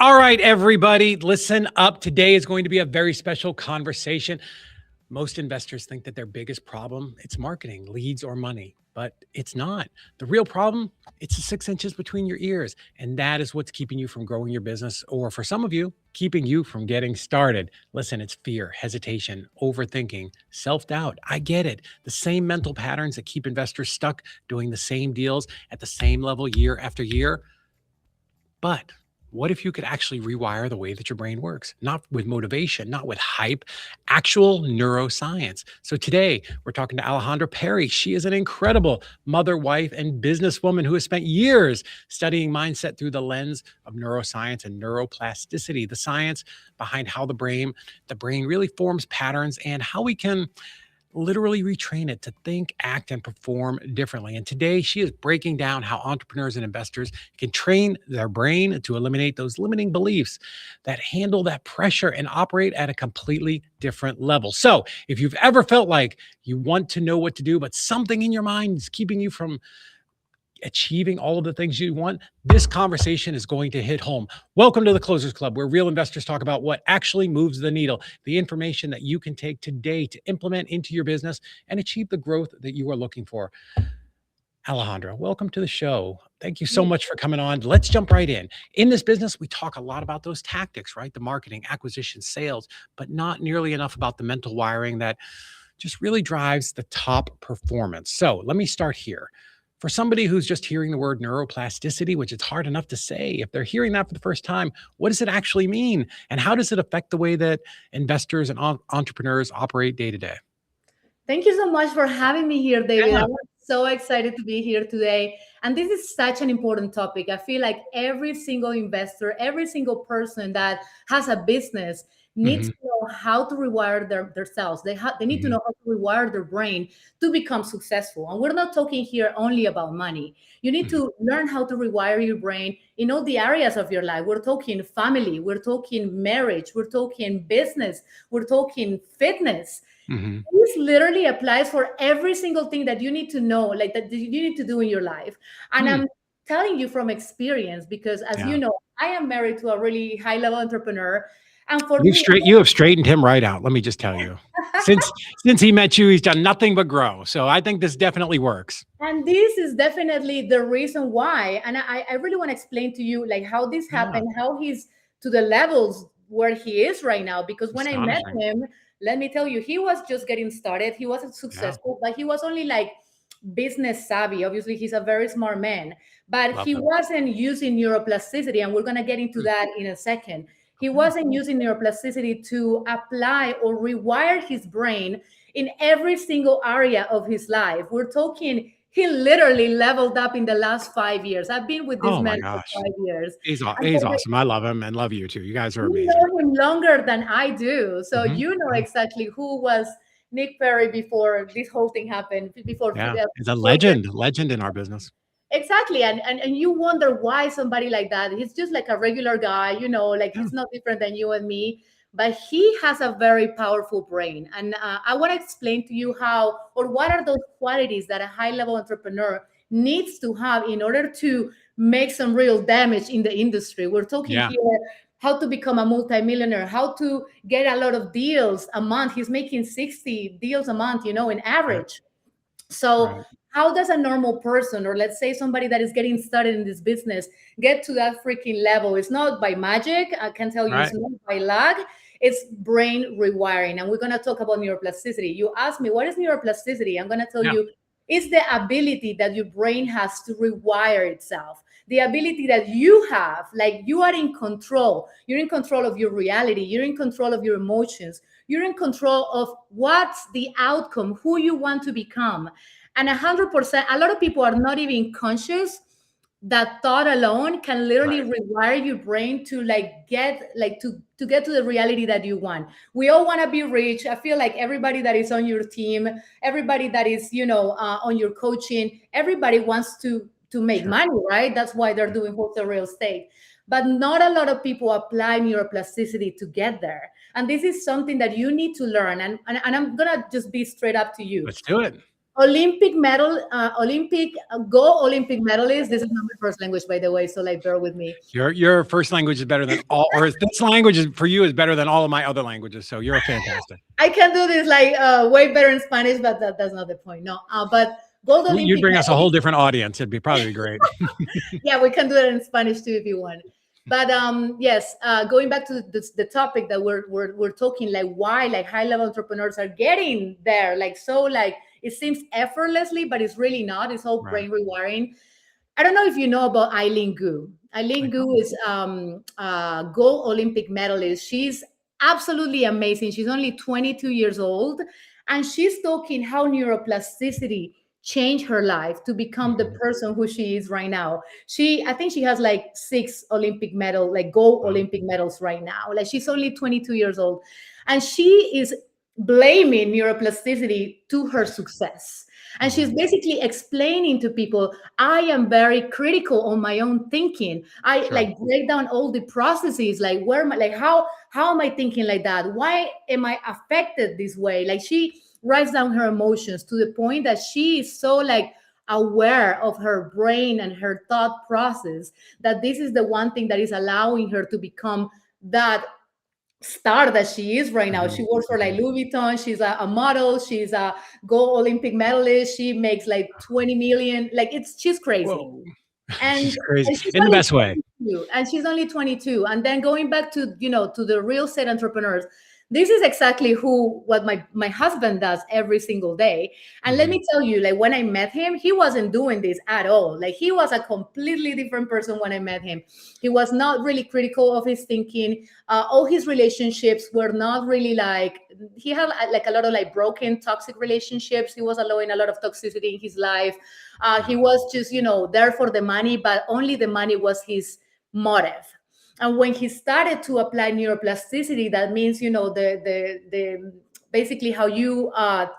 All right, everybody, listen up. Today is going to be a very special conversation. Most investors think that their biggest problem, it's marketing, leads, or money, but it's not. The real problem, it's the 6 inches between your ears, and that is what's keeping you from growing your business, or for some of you, keeping you from getting started. Listen, it's fear, hesitation, overthinking, self-doubt. I get it. The same mental patterns that keep investors stuck doing the same deals at the same level year after year. But what if you could actually rewire the way that your brain works? Not with motivation, not with hype, actual neuroscience. So today we're talking to Alejandra Perry. She is an incredible mother, wife, and businesswoman who has spent years studying mindset through the lens of neuroscience and neuroplasticity, the science behind how the brain really forms patterns and how we can literally retrain it to think, act, and perform differently. And today she is breaking down how entrepreneurs and investors can train their brain to eliminate those limiting beliefs that handle that pressure and operate at a completely different level. So if you've ever felt like you want to know what to do, but something in your mind is keeping you from achieving all of the things you want, this conversation is going to hit home. Welcome to the Closers Club, where real investors talk about what actually moves the needle, the information that you can take today to implement into your business and achieve the growth that you are looking for. Alejandra, welcome to the show. Thank you so much for coming on. Let's jump right in. In this business, we talk a lot about those tactics, right? The marketing, acquisition, sales, but not nearly enough about the mental wiring that just really drives the top performance. So let me start here. For somebody who's just hearing the word neuroplasticity, which it's hard enough to say, if they're hearing that for the first time, what does it actually mean? And how does it affect the way that investors and entrepreneurs operate day to day? Thank you so much for having me here, David. Yeah. I'm so excited to be here today. And this is such an important topic. I feel like every single investor, every single person that has a business needs Hmm. to know how to rewire themselves. They need to Hmm. know how to rewire their brain to become successful. And we're not talking here only about money. You need Hmm. to learn how to rewire your brain in all the areas of your life. We're talking family, we're talking marriage, we're talking business, we're talking fitness. Hmm. This literally applies for every single thing that you need to know, like that you need to do in your life. And Hmm. I'm telling you from experience because, as you Yeah. know, I am married to a really high level entrepreneur. And for You've me, straight you have straightened him right out. Let me just tell you. Since since he met you, he's done nothing but grow. So I think this definitely works. and this is definitely the reason why. And I really want to explain to you like how this Yeah. happened, how he's to the levels where he is right now. Because when I met Astonishing. him, let me tell you, he was just getting started. He wasn't Yeah. successful, but he was only like business savvy. Obviously, he's a very smart man, but Love he him. wasn't using neuroplasticity. And we're going to get into Hmm. that in a second. He Okay. wasn't using neuroplasticity to apply or rewire his brain in every single area of his life. We're talking, he literally leveled up in the last 5 years. I've been with this Oh man my for gosh. 5 years. And He's for the, awesome. I love him and love you too. You guys are you amazing. know him longer than I do. So Mhm. you know Yeah. exactly who was Nick Perry before this whole thing happened, before Yeah. He's a 4 years. legend in our business. Exactly. And you wonder why somebody like that, he's just like a regular guy, like Yeah. he's not different than you and me, but he has a very powerful brain. And I want to explain to you how, or what are those qualities that a high level entrepreneur needs to have in order to make some real damage in the industry. We're talking Yeah. here how to become a multimillionaire, how to get a lot of deals a month. He's making 60 deals a month, in Right. average. So, Right. how does a normal person, or let's say somebody that is getting started in this business, get to that freaking level? It's not by magic. I can tell you, it's Right. not by luck. It's brain rewiring. And we're going to talk about neuroplasticity. You asked me, what is neuroplasticity? I'm going to tell Yeah. you, it's the ability that your brain has to rewire itself. The ability that you have, like you are in control. You're in control of your reality. You're in control of your emotions. You're in control of what's the outcome, who you want to become. And 100%, a lot of people are not even conscious that thought alone can literally Right. rewire your brain to to get to the reality that you want. We all want to be rich. I feel like everybody that is on your team, everybody that is on your coaching, everybody wants to make Sure. money, right? That's why they're Yeah. doing wholesale real estate. But not a lot of people apply neuroplasticity to get there. And this is something that you need to learn. And I'm gonna just be straight up to you. Let's do it. Olympic medal, gold Olympic medalist. This is not my first language, by the way, so like bear with me. Your first language is better than all, or this language is, for you, is better than all of my other languages. So you're fantastic. I can do this like way better in Spanish, but that's not the point. No, but gold Olympic You'd bring us a whole medalist. different audience. It'd be probably great. Yeah, we can do it in Spanish too if you want. But yes, going back to the topic that we're talking, like why like high level entrepreneurs are getting there, like so like it seems effortlessly, but it's really not. It's all Right. brain rewiring. I don't know if you know about Eileen Gu. Eileen I Gu know. is gold Olympic medalist. She's absolutely amazing. She's only 22 years old, and she's talking how neuroplasticity changed her life to become the Mhm. person who she is right now. I think she has like 6 Olympic medal, like gold Wow. Olympic medals right now. Like she's only 22 years old, and she is blaming neuroplasticity to her success. And she's Mhm. basically explaining to people, I am very critical on my own thinking. I Sure. like break down all the processes, like where am I, like how am I thinking like that? Why am I affected this way? Like she writes down her emotions to the point that she is so like aware of her brain and her thought process that this is the one thing that is allowing her to become that star that she is right now. She Mhm. works for like Mhm. Louis Vuitton. She's a model. She's a gold Olympic medalist. She makes like 20 million. Like she's crazy. Whoa. And, She's crazy and she's in the only best way. 22. And she's only 22. And then going back to, to the real estate entrepreneurs, this is exactly what my husband does every single day. And let Mhm. me tell you, like when I met him, he wasn't doing this at all. Like he was a completely different person when I met him. He was not really critical of his thinking. All his relationships were not really like, he had like a lot of like broken toxic relationships. He was allowing a lot of toxicity in his life. He Yeah. was just there for the money, but only the money was his motive. And when he started to apply neuroplasticity, that means the basically how you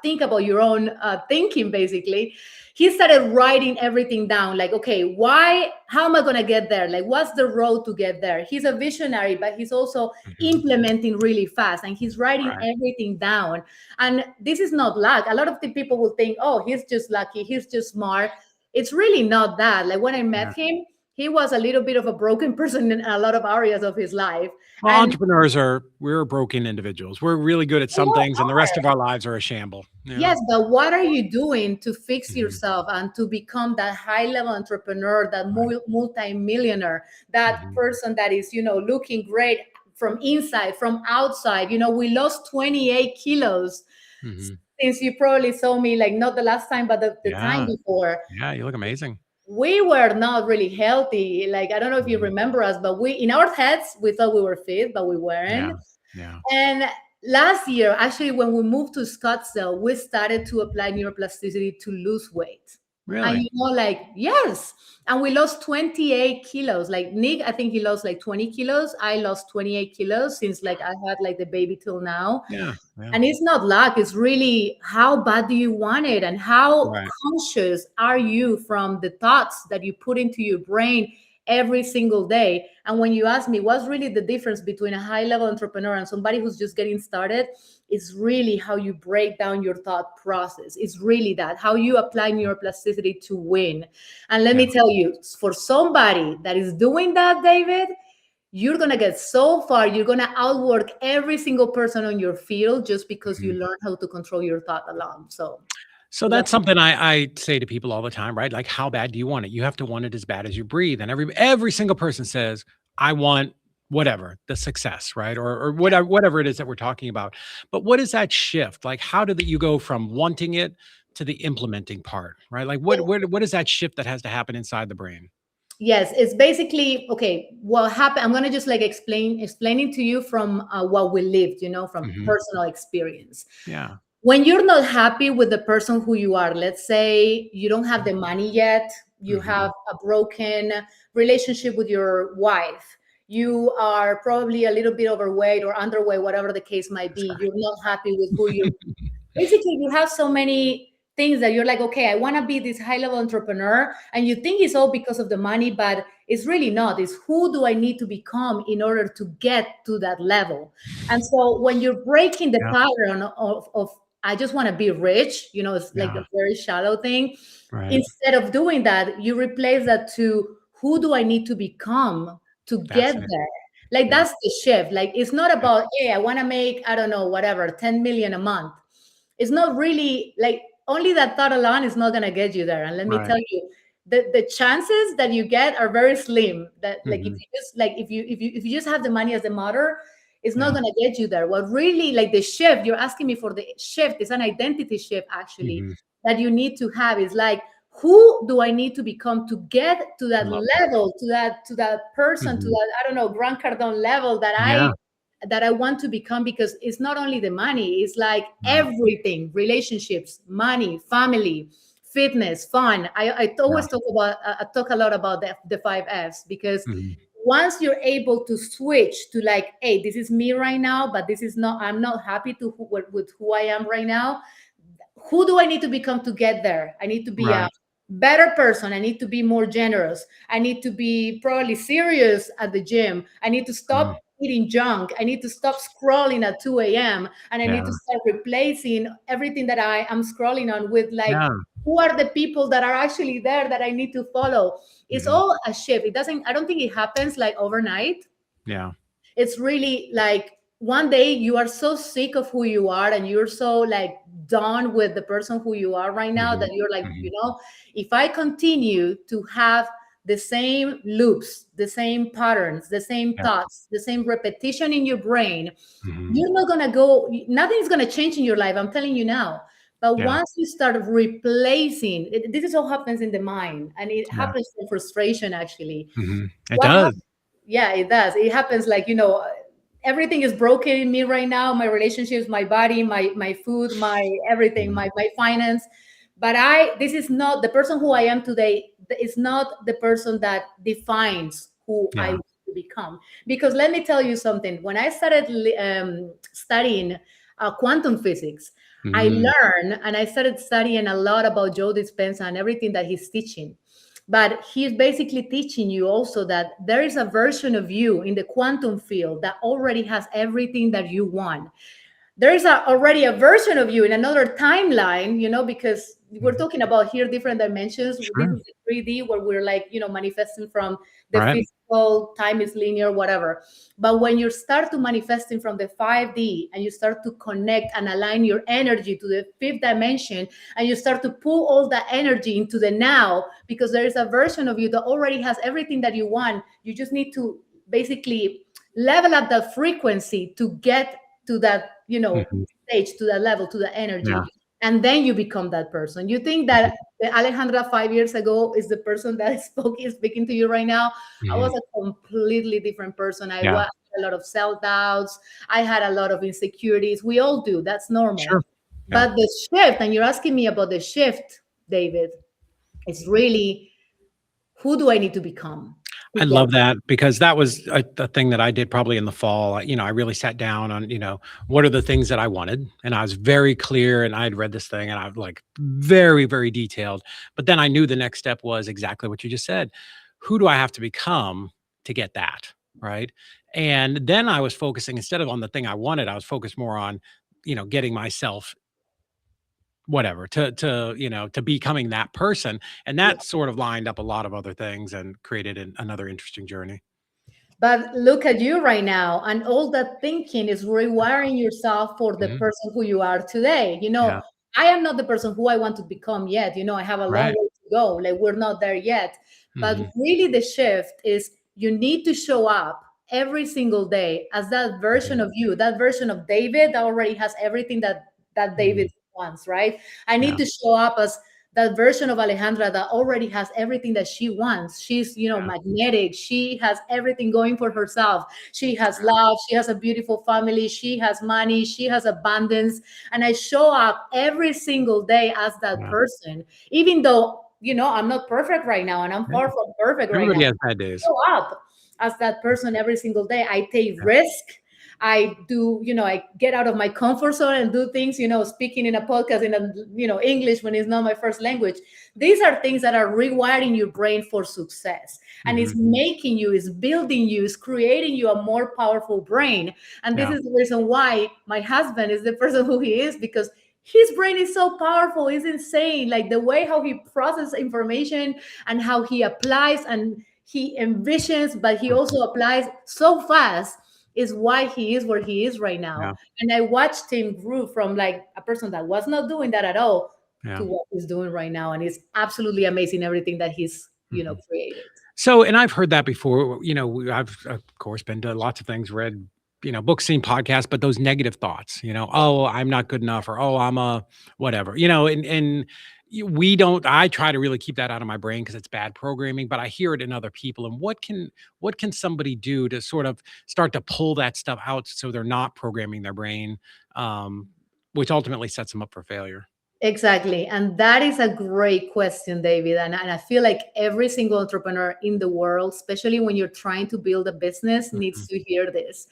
think about your own thinking. Basically, he started writing everything down. Like, okay, why? How am I gonna get there? Like, what's the road to get there? He's a visionary, but he's also Mhm. implementing really fast, and he's writing Right. everything down. And this is not luck. A lot of the people will think, oh, he's just lucky, he's just smart. It's really not that. Like when I met Yeah. him, he was a little bit of a broken person in a lot of areas of his life. Well, And entrepreneurs we're broken individuals. We're really good at some things, and the rest of our lives are a shamble. You know. yes, but what are you doing to fix Mhm. yourself and to become that high level entrepreneur, that Right. multi-millionaire, that Mhm. person that is, looking great from inside, from outside? We lost 28 kilos Mhm. since you probably saw me, like not the last time, but the time Yeah. before. Yeah. You look amazing. We were not really healthy. Like, I don't know if you Mhm. remember us, but in our heads, we thought we were fit, but we Yeah. weren't. Yeah. And last year, actually, when we moved to Scottsdale, we started to apply neuroplasticity to lose weight. And Really? like, yes. And we lost 28 kilos. Like Nick, I think he lost like 20 kilos. I lost 28 kilos since like I had like the baby till now. Yeah. Yeah. And it's not luck, it's really how bad do you want it, and how Right. conscious are you from the thoughts that you put into your brain every single day. And when you ask me what's really the difference between a high level entrepreneur and somebody who's just getting started, it's really how you break down your thought process. It's really that how you apply neuroplasticity to win. And let Yeah. me tell you, for somebody that is doing that, David, you're going to get so far. You're going to outwork every single person on your field just because you Mhm. learn how to control your thought alone. So That's that's something I say to people all the time, right? Like, how bad do you want it? You have to want it as bad as you breathe. And every single person says, I want whatever, the success, right? Or whatever it is that we're talking about. But what is that shift? Like, how did you go from wanting it to the implementing part, right? Like what is that shift that has to happen inside the brain? yes, it's basically okay. What happened? I'm gonna just like explaining to you from what we lived, from Mhm. personal experience. Yeah. When you're not happy with the person who you are, let's say you don't have the money yet, you have Mhm. a broken relationship with your wife, you are probably a little bit overweight or underweight, whatever the case might be. You're not happy with who you basically you have so many things that you're like, okay, I want to be this high level entrepreneur, and you think it's all because of the money, but it's really not. It's who do I need to become in order to get to that level? And so when you're breaking the Yeah. pattern of I just want to be rich, it's like Yeah. a very shallow thing. Right. Instead of doing that, you replace that to who do I need to become to get Fascinating. there? Like Yeah. that's the shift. Like it's not Yeah. about, hey, I want to make, I don't know, whatever, 10 million a month. It's not really like only that thought alone is not gonna get you there. And let me Right. tell you, the chances that you get are very slim. That like if Hmm. you just like if you just have the money as the motor, it's not Yeah. gonna get you there. What really like the shift, you're asking me for the shift, is an identity shift actually Hmm. that you need to have is like who do I need to become to get to I that love that. level, to that person, to Hmm. that, I don't know, Grant Cardone level Yeah. that I want to become, because it's not only the money, it's like Yeah. everything, relationships, money, family, fitness, fun. I Yeah. always talk about, I talk a lot about the 5 Fs, because Hmm. once you're able to switch to like, hey, this is me right now, but this is not, I'm not happy with who I am right now. Who do I need to become to get there? I need to be a Right. better person. I need to be more generous. I need to be probably serious at the gym. I need to Mm. stop eating junk. I need to stop scrolling at 2 a.m. And I need Yeah. to start replacing everything that I am scrolling on with like, Yeah. who are the people that are actually there that I need to follow? It's Hmm. all a shift. It doesn't, I don't think it happens like overnight. Yeah. It's really like one day you are so sick of who you are and you're so like done with the person who you are right now Hmm. that you're like, Hmm. if I continue to have the same loops, the same patterns, the same Yeah. thoughts, the same repetition in your brain, Hmm. you're not going to go, nothing's going to change in your life, I'm telling you now. But Yeah. once you start replacing this, is all happens in the mind, and it Yeah. happens in frustration actually. Hmm. It What does. Yeah, it does. It happens like, everything is broken in me right now, my relationships, my body, my food, my everything, Mhm. my finance. But this is not the person who I am today. It's not the person that defines who I Yeah. want to become. Because let me tell you something. When I started studying quantum physics, I Mhm. learned and I started studying a lot about Joe Dispenza and everything that he's teaching. But he's basically teaching you also that there is a version of you in the quantum field that already has everything that you want. There is already a version of you in another timeline, because we're Mhm. talking about here different dimensions. This Sure. is the 3D where we're like, manifesting from the Right. physical, time is linear, whatever. But when you start to manifesting from the 5D and you start to connect and align your energy to the fifth dimension, and you start to pull all that energy into the now, because there is a version of you that already has everything that you want. You just need to basically level up the frequency to get to that, Mhm. stage, to that level, to the Yeah. energy, and then you become that person. You think that Mhm. the Alejandra 5 years ago is the person that is speaking to you right now? I was Mhm. a completely different person. I Yeah. was a lot of self-doubts. I had a lot of insecurities. We all do. That's normal. Sure. Yeah. But the shift, and you're asking me about the shift, David, it's really, who do I need to become to I get love that because that was a thing that I did probably in the fall. I really sat down on, what are the things that I wanted? And I was very clear and I had read this thing and I was like very, very detailed. But then I knew the next step was exactly what you just said. Who do I have to become to get that? Right. And then I was focusing instead of on the thing I wanted, I was focused more on, getting myself whatever to becoming that person, and yeah. that sort of lined up a lot of other things and created another interesting journey. But look at you right now, and all that thinking is rewiring yourself for the Mhm. person who you are today. Yeah. I am not the person who I want to become yet. I have a long Right. way to go. Like, we're not there yet. But Mhm. really, the shift is you need to show up every single day as that version Mhm. of you, that version of David that already has everything that David Mhm. wants, right? I need Yeah. to show up as that version of Alejandra that already has everything that she wants. She's, Yeah. magnetic. She has everything going for herself. She has love. She has a beautiful family. She has money. She has abundance. And I show up every single day as that Yeah. person, even though, I'm not perfect right now and I'm Yeah. far from perfect right now. Everybody has bad days. Show up as that person every single day. I take Yeah. risk. I do, I get out of my comfort zone and do things, speaking in a podcast in English when it's not my first language. These are things that are rewiring your brain for success. And it's Mhm. making you, it's building you, it's creating you a more powerful brain. And this Yeah. is the reason why my husband is the person who he is, because his brain is so powerful. It's insane. Like the way how he processes information and how he applies and he envisions, but he also applies so fast is why he is where he is right now. Yeah. And I watched him grow from like a person that was not doing that at all to Yeah. what he's doing right now. And it's absolutely amazing everything that he's, Mhm. created. So, and I've heard that before. I've of course been to lots of things, read, books, seen podcasts, but those negative thoughts, oh, I'm not good enough, or oh, I'm a whatever, we don't. I try to really keep that out of my brain because it's bad programming. But I hear it in other people. And what can somebody do to sort of start to pull that stuff out so they're not programming their brain, um, which ultimately sets them up for failure? Exactly. And that is a great question, David. And I feel like every single entrepreneur in the world, especially when you're trying to build a business, needs Mhm. to hear this.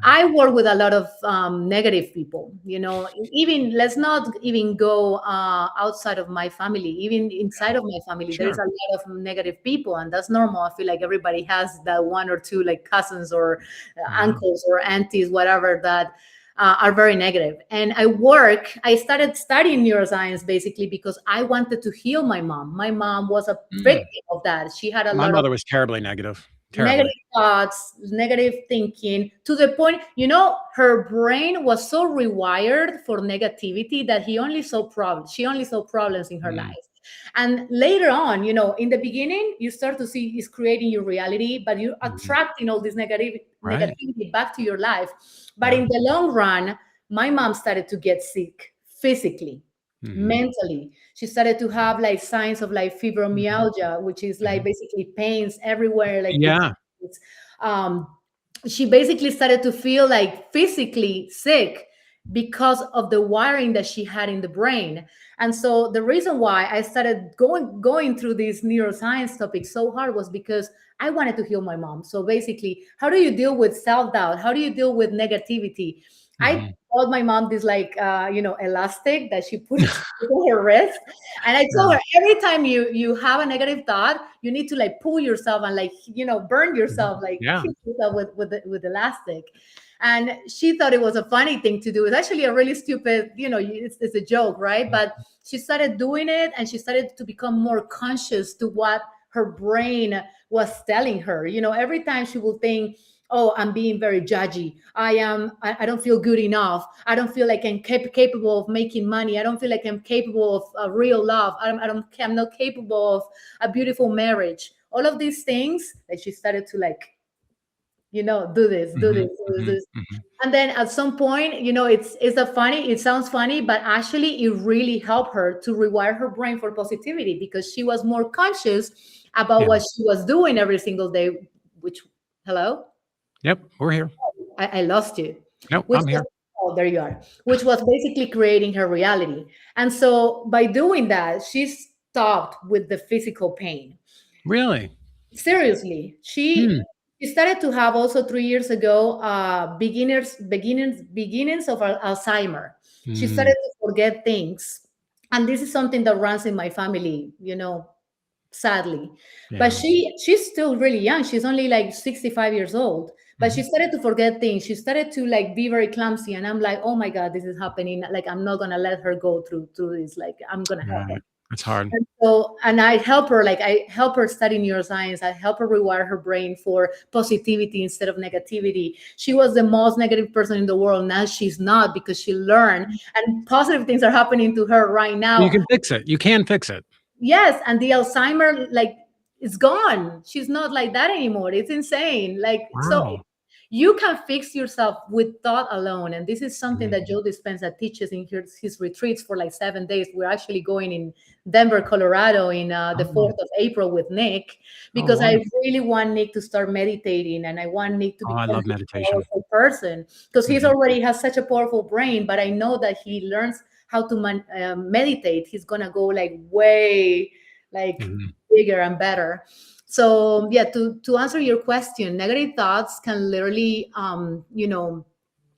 I work with a lot of negative people, even let's not even go outside of my family, even inside of my family, there's Sure. a lot of negative people, and that's normal. I feel like everybody has that one or two, like cousins or Yeah. uncles or aunties, whatever, that are very negative. And I started studying neuroscience basically because I wanted to heal my mom. My mom was a Mm. victim of that. She had a My lot of mother was terribly negative. negative Terribly. thoughts, negative thinking, to the point, her brain was so rewired for negativity that she only saw problems in her life. Mm. And later on, in the beginning, you start to see it's creating your reality, but you're Mhm. attracting all this Right. negativity back to your life. But Yeah. in the long run, my mom started to get sick physically, Mhm. mentally. She started to have like signs of like Mhm. fibromyalgia, which is like Mhm. basically pains everywhere, like the Yeah. joints. um she basically started to feel like physically sick because of the wiring that she had in the brain. And so the reason why I started going through these neuroscience topics so hard was because I wanted to heal my mom. So basically, how do you deal with self-doubt? How do you deal with negativity? I Mhm. bought my mom this like elastic that she put on her wrist, and I told Yeah. her, every time you have a negative thought, you need to like pull yourself and like burn Mhm. yourself, like Yeah. hit yourself with elastic. And she thought it was a funny thing to do. It's actually a really stupid, it's a joke, right? But she started doing it, and she started to become more conscious to what her brain was telling her. Every time she would think, oh, I'm being very judgy, I don't feel good enough, I don't feel like I'm capable of making money, I don't feel like I'm capable of real love, I'm not capable of a beautiful marriage. All of these things, like, she started to like, do this, do this, Mhm. do this, do Mhm. this. Mhm. And then at some point, it sounds funny, but actually it really helped her to rewire her brain for positivity, because she was more conscious about Yeah. what she was doing every single day. Which, hello, Yep. We're here. I lost you. Nope. Which I'm was, here. oh, there you are. Which was basically creating her reality. And so by doing that, she stopped with the physical pain. Really? Seriously, Hmm. she started to have also 3 years ago beginnings of Alzheimer. She started Mm. to forget things, and this is something that runs in my family, sadly. But Yeah. she's still really young. She's only like 65 years old. But she Mhm. started to forget things. She started to like be very clumsy, and I'm like, oh my god, this is happening. Like, I'm not gonna let her go through this. Like, I'm gonna help her. Right. It's hard. And so, and I help her study neuroscience. I help her rewire her brain for positivity instead of negativity. She was the most negative person in the world. Now she's not, because she learned, and positive things are happening to her right You now. can fix it. You can fix it. Yes, and the Alzheimer, like, it's gone. She's not like that anymore. It's insane. Like, so Wow. you can fix yourself with thought alone. And this is something Mhm. that Joe Dispenza teaches in his retreats for like 7 days. We're actually going in Denver, Colorado in the Oh. 4th of April with Nick, Oh, because I wonderful. really want Nick to start meditating, and I want Nick to Oh, I become love this meditation. powerful person, because he's Mhm. already has such a powerful brain. But I know that he learns how to meditate, he's gonna go like way like Mhm. bigger and better. So yeah, to answer your question, negative thoughts can literally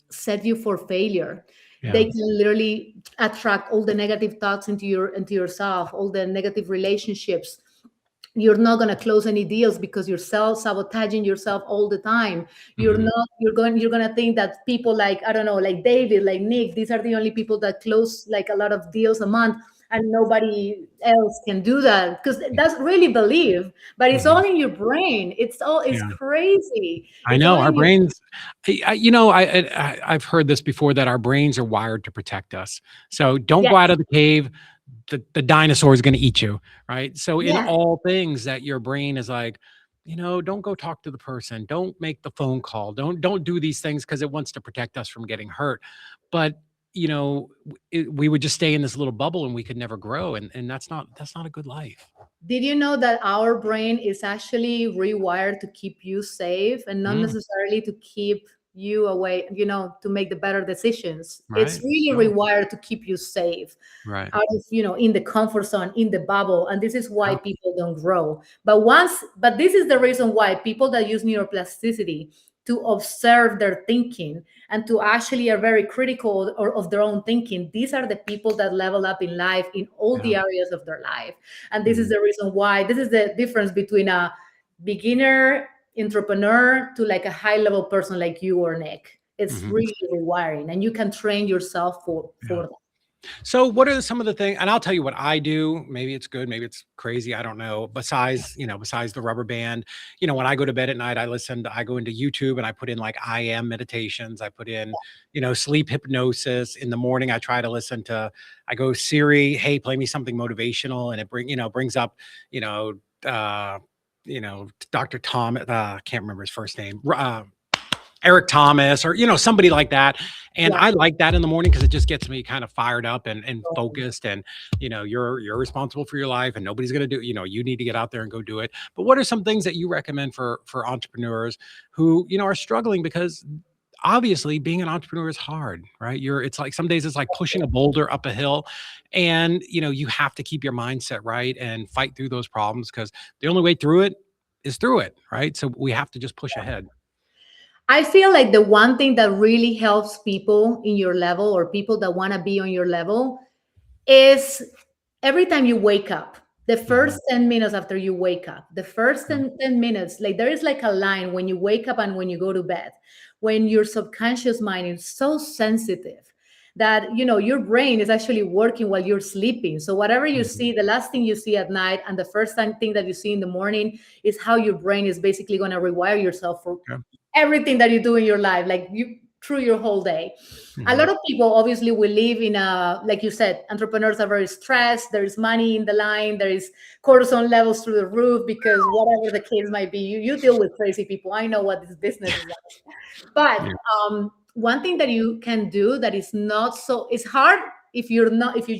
set you for failure. They Yeah. can literally attract all the negative thoughts into yourself, all the negative relationships, You're not going to close any deals because you're self-sabotaging yourself all the time. You're Mhm. not you're going to think that people like, I don't know, like David, like Nick, these are the only people that close like a lot of deals a month, and nobody else can do that, because that's really believe, but it's all Mhm. in your brain. It's Yeah. crazy. I It's all know our in your brains. I've heard this before, that our brains are wired to protect us. So don't go out Yes, of the cave. The dinosaur is going to eat you, right? So in yes. all things, that your brain is like, don't go talk to the person, don't make the phone call, don't do these things, because it wants to protect us from getting hurt. But we would just stay in this little bubble and we could never grow, and that's not a good life. Did you know that our brain is actually rewired to keep you safe and not Mm, necessarily to keep you away, to make the better decisions? It's right. really No. rewired to keep you safe, Right. out of, in the comfort zone, in the bubble. And this is why Yeah. people don't grow. But this is the reason why people that use neuroplasticity to observe their thinking and to actually are very critical of their own thinking, these are the people that level up in life in all Yeah. the areas of their life. And this is Mhm. the reason why, this is the difference between a beginner entrepreneur to like a high level person like you or Nick. It's Mhm. really rewiring, and you can train yourself for Yeah. that. So what are some of the things, and I'll tell you what I do. Maybe it's good, maybe it's crazy, I don't know. Besides the rubber band, when I go to bed at night, I go into YouTube and I put in like I am meditations. I put in, sleep hypnosis. In the morning, I go Siri, hey, play me something motivational, and it brings up, you know, uh, Dr. Tom, can't remember his first name. Eric Thomas, or somebody like that. And Yeah. I like that in the morning because it just gets me kind of fired up and focused. And you're responsible for your life, and nobody's going to do. You need to get out there and go do it. But what are some things that you recommend for entrepreneurs who are struggling? Because obviously being an entrepreneur is hard, right? It's like some days it's like pushing a boulder up a hill, and you have to keep your mindset right and fight through those problems, because the only way through it is through it, right? So we have to just push ahead. I feel like the one thing that really helps people in your level, or people that want to be on your level, is every time you wake up, the Mhm. first 10 minutes after you wake up, the first Yeah. 10 minutes, like there is like a line when you wake up and when you go to bed, when your subconscious mind is so sensitive that your brain is actually working while you're sleeping. So whatever you Mhm. see, the last thing you see at night and the thing that you see in the morning is how your brain is basically going to rewire yourself for Yeah. everything that you do in your life, like you through your whole day. A lot Mhm. of people obviously will live in a, like you said, entrepreneurs are very stressed. There is money in the line. There is cortisol levels through the roof because whatever the case might be, you deal with crazy people. I know what this business is like. But Yeah. one thing that you can do that is not so, it's hard if you're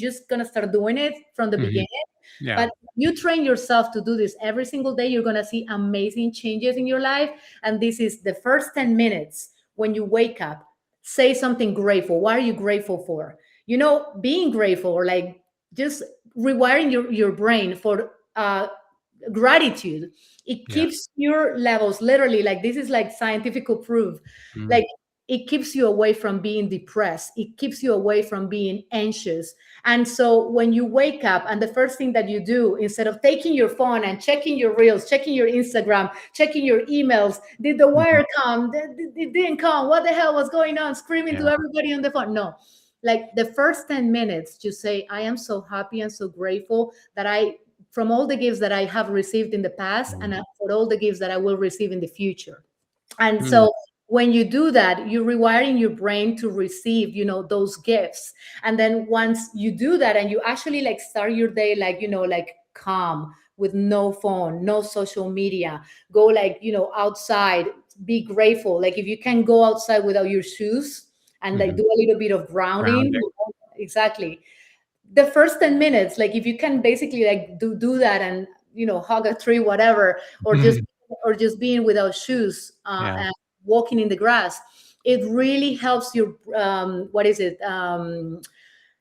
just gonna start doing it from the Mhm. beginning. Yeah. But you train yourself to do this every single day, you're gonna see amazing changes in your life. And this is the first 10 minutes when you wake up. Say something grateful. What are you grateful for? Being grateful, or like just rewiring your brain for gratitude. It Yeah. keeps your levels, literally, like this is like scientific proof, Mhm. like it keeps you away from being depressed, it keeps you away from being anxious. And so when you wake up and the first thing that you do, instead of taking your phone and checking your reels, checking your Instagram, checking your emails, did the Mhm. wire come, it didn't come, what the hell was going on, screaming to Yeah. everybody on the phone? No, like the first 10 minutes, just say, I am so happy and so grateful that I from all the gifts that I have received in the past, Mhm. and for all the gifts that I will receive in the future. And Mm. so when you do that, you're rewiring your brain to receive, those gifts. And then once you do that and you actually like start your day like, like calm, with no phone, no social media, go like, outside, be grateful. Like if you can go outside without your shoes and like Mhm. do a little bit of grounding. Grounding. Exactly. The first 10 minutes, like if you can basically like do that and hug a tree, whatever, or just Mhm. being without shoes, Yeah. and walking in the grass, it really helps your what is it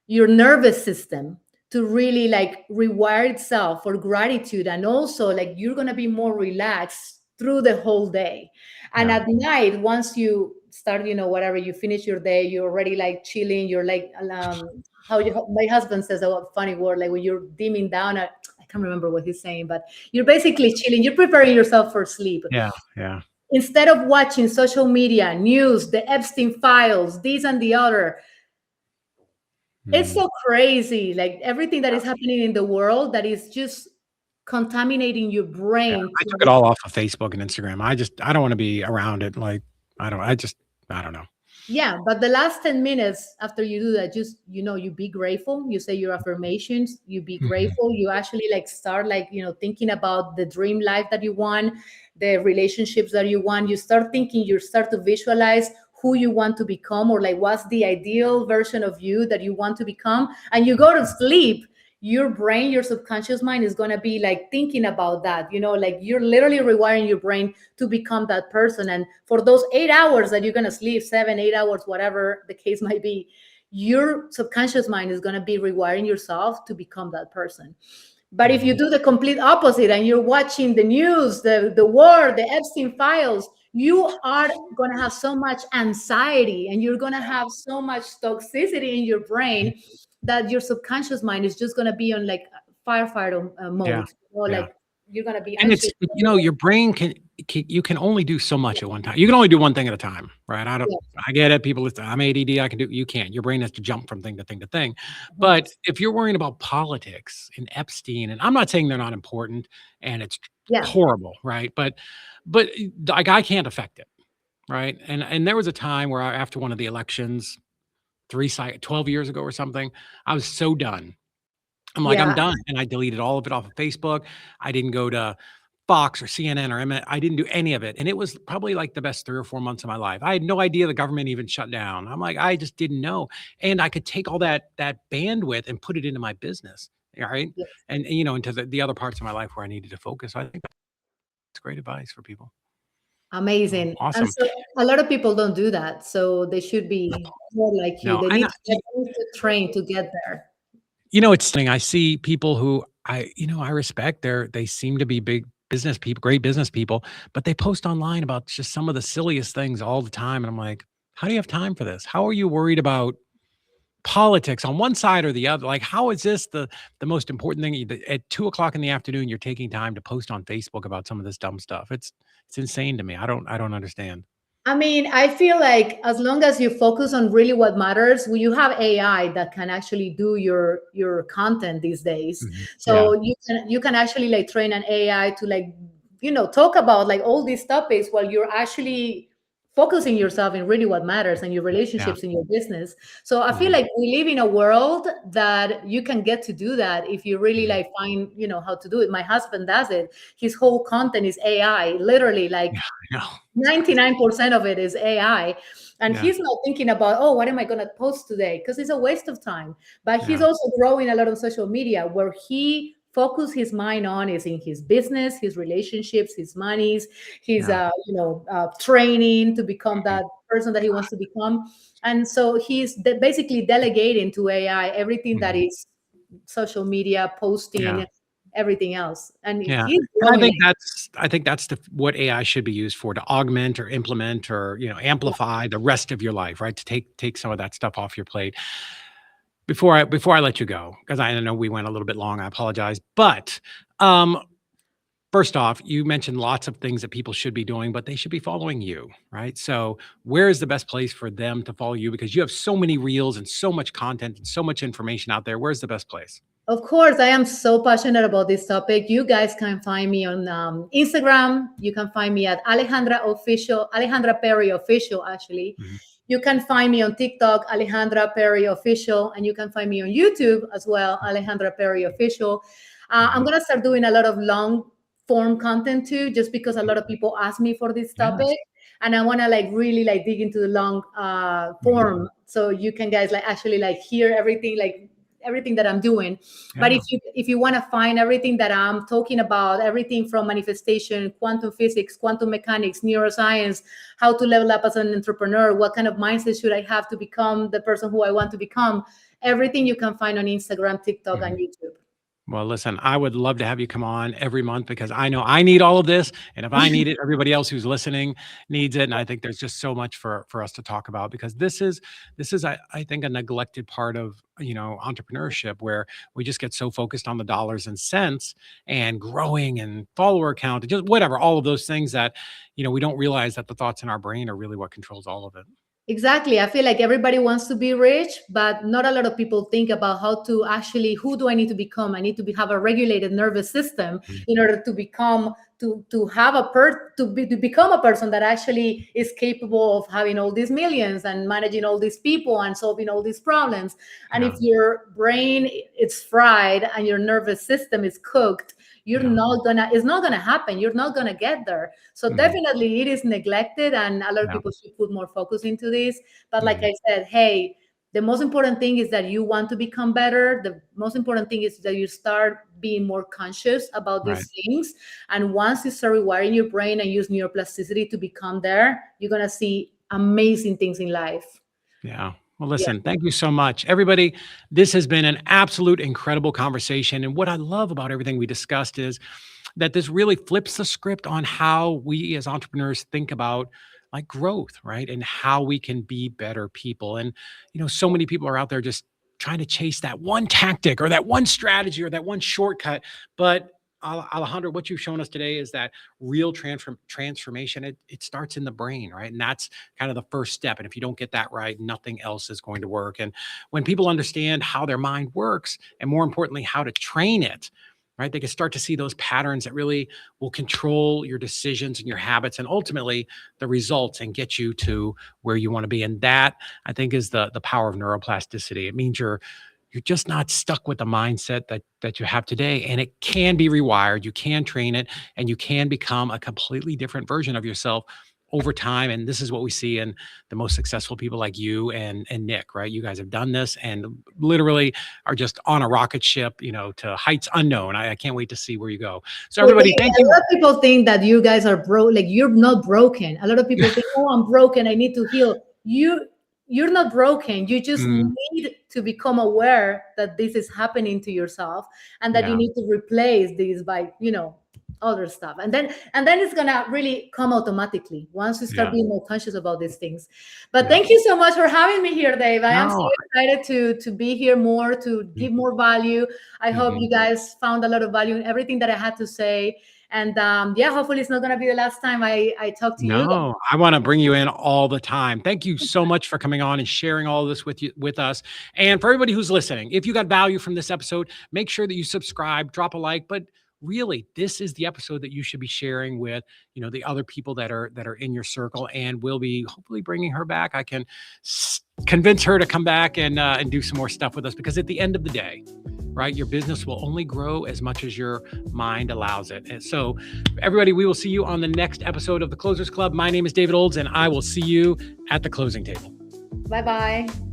your nervous system to really like rewire itself for gratitude. And also like you're going to be more relaxed through the whole day. And Yeah. at night, once you start, whatever, you finish your day, you're already like chilling, you're like my husband says a funny word, like when you're dimming down, can't remember what he's saying, but you're basically chilling. You're preparing yourself for sleep. Yeah. Yeah. Instead of watching social media, news, the Epstein files, this and the other. It's so crazy. Like everything that is happening in the world that is just contaminating your Yeah. brain. I took it all off of Facebook and Instagram. I don't want to be around it. Like, I don't know. Yeah, but the last 10 minutes after you do that, just, you be grateful. You say your affirmations, you be grateful. You actually like start like, thinking about the dream life that you want, the relationships that you want. You start thinking, you start to visualize who you want to become, or like what's the ideal version of you that you want to become. And you go to sleep, your brain, your subconscious mind is going to be like thinking about that, like you're literally rewiring your brain to become that person. And for those 8 hours that you're going to sleep, 7, 8 hours, whatever the case might be, your subconscious mind is going to be rewiring yourself to become that person. But if you do the complete opposite and you're watching the news, the war, the Epstein files, you are going to have so much anxiety and you're going to have so much toxicity in your brain that your subconscious mind is just going to be on like firefighter mode. Like you're going to be and anxious. it's your brain you can only do so much at one time. You can only do one thing at a time, right? I get it. People listen, I'm ADD, I can do. You can't. Your brain has to jump from thing to thing to thing. But if you're worrying about politics and Epstein, and I'm not saying they're not important and it's horrible, right? But like I can't affect it, right? And there was a time where after one of the elections 12 years ago or something, I was so done. I'm like, I'm done. And I deleted all of it off of Facebook. I didn't go to Fox or CNN or MN. I didn't do any of it. And it was probably like the best 3 or 4 months of my life. I had no idea the government even shut down. I'm like, I just didn't know. And I could take all that bandwidth and put it into my business. Right. And into the other parts of my life where I needed to focus. I think that's great advice for people. Amazing. Awesome. And so a lot of people don't do that. So they should be more like you. They need to train to get there. It's something I see people who I respect. They seem to be big business people, great business people, but they post online about just some of the silliest things all the time. And I'm like, how do you have time for this? How are you worried about politics on one side or the other? Like, how is this the most important thing? At 2:00 in the afternoon, you're taking time to post on Facebook about some of this dumb stuff. It's insane to me. I don't understand. I mean, I feel like as long as you focus on really what matters, you have AI that can actually do your content these days. So you can actually like train an AI to like, talk about like all these topics while you're actually focusing yourself in really what matters and your relationships in your business. So I feel like we live in a world that you can get to do that if you really like find, how to do it. My husband does it. His whole content is AI, literally like 99% of it is AI. And he's not thinking about, oh, what am I going to post today? Because it's a waste of time. But he's also growing a lot on social media where he focus his mind on is in his business, his relationships, his monies, his training to become that person that he wants to become. And so he's basically delegating to AI everything that is social media, posting, everything else. And I think that's what AI should be used for, to augment or implement or amplify the rest of your life, right? To take some of that stuff off your plate. Before I let you go, because I know we went a little bit long, I apologize. But first off, you mentioned lots of things that people should be doing, but they should be following you, right? So where is the best place for them to follow you? Because you have so many reels and so much content and so much information out there. Where's the best place? Of course, I am so passionate about this topic. You guys can find me on Instagram. You can find me at Alejandra Perry Official, actually. You can find me on TikTok, Alejandra Perry Official, and you can find me on YouTube as well, Alejandra Perry Official. I'm going to start doing a lot of long form content too, just because a lot of people ask me for this topic. And I want to like really like dig into the long form. So you can guys like actually like hear everything that I'm doing. But if you want to find everything that I'm talking about, everything from manifestation, quantum physics, quantum mechanics, neuroscience, how to level up as an entrepreneur, what kind of mindset should I have to become the person who I want to become, everything you can find on Instagram, TikTok, and YouTube. Well, listen, I would love to have you come on every month because I know I need all of this. And if I need it, everybody else who's listening needs it. And I think there's just so much for us to talk about because this is I think a neglected part of entrepreneurship where we just get so focused on the dollars and cents and growing and follower count and just whatever, all of those things that, we don't realize that the thoughts in our brain are really what controls all of it. Exactly. I feel like everybody wants to be rich, but not a lot of people think about how to actually, who do I need to become? I need to have a regulated nervous system Mhm. in order to become, to have to become a person that actually is capable of having all these millions and managing all these people and solving all these problems. And if Yeah. your brain is fried and your nervous system is cooked, Yeah. it's not gonna happen. You're not gonna get there. So Mhm. definitely it is neglected, and a lot of Yeah. people should put more focus into this. But like Mhm. I said, hey, the most important thing is that you want to become better. The most important thing is that you start being more conscious about Right. these things. And once you start rewiring your brain and use neuroplasticity to become there, you're gonna see amazing things in life. Yeah. Well, Yeah. listen, thank you so much. Everybody, this has been an absolute incredible conversation. And what I love about everything we discussed is that this really flips the script on how we as entrepreneurs think about like growth, right? And how we can be better people. And, so many people are out there just trying to chase that one tactic or that one strategy or that one shortcut. But Alejandro, what you've shown us today is that real transformation, it starts in the brain, right? And that's kind of the first step. And if you don't get that right, nothing else is going to work. And when people understand how their mind works, and more importantly, how to train it, right, they can start to see those patterns that really will control your decisions and your habits and ultimately the results and get you to where you want to be. And that, I think, is the power of neuroplasticity. It means you're just not stuck with the mindset that you have today, and it can be rewired. You can train it, and you can become a completely different version of yourself over time. And this is what we see in the most successful people like you and Nick, right? You guys have done this and literally are just on a rocket ship, to heights unknown. I can't wait to see where you go. So Well, everybody, thank a you. lot of people think that you guys are broke. Like, you're not broken. A lot of people think, "Oh, I'm broken. I need to heal." You're not broken. You just Mm, need to become aware that this is happening to yourself, and that you yeah, need to replace this by, other stuff. And then it's gonna really come automatically once you start yeah, being more conscious about these things. But yeah. thank you so much for having me here, Dave. I am so No. excited to be here more, to give more value. I hope Mhm. you guys found a lot of value in everything that I had to say. And yeah, hopefully it's not going to be the last time I talk to you. No, I want to bring you in all the time. Thank you so much for coming on and sharing all of this with us. And for everybody who's listening, if you got value from this episode, make sure that you subscribe, drop a like, but really this is the episode that you should be sharing with, the other people that are in your circle, and we'll be hopefully bringing her back. I can convince her to come back and do some more stuff with us because at the end of the day, right, your business will only grow as much as your mind allows it. And so everybody, we will see you on the next episode of the Closers Club. My name is David Olds, and I will see you at the closing table. Bye bye.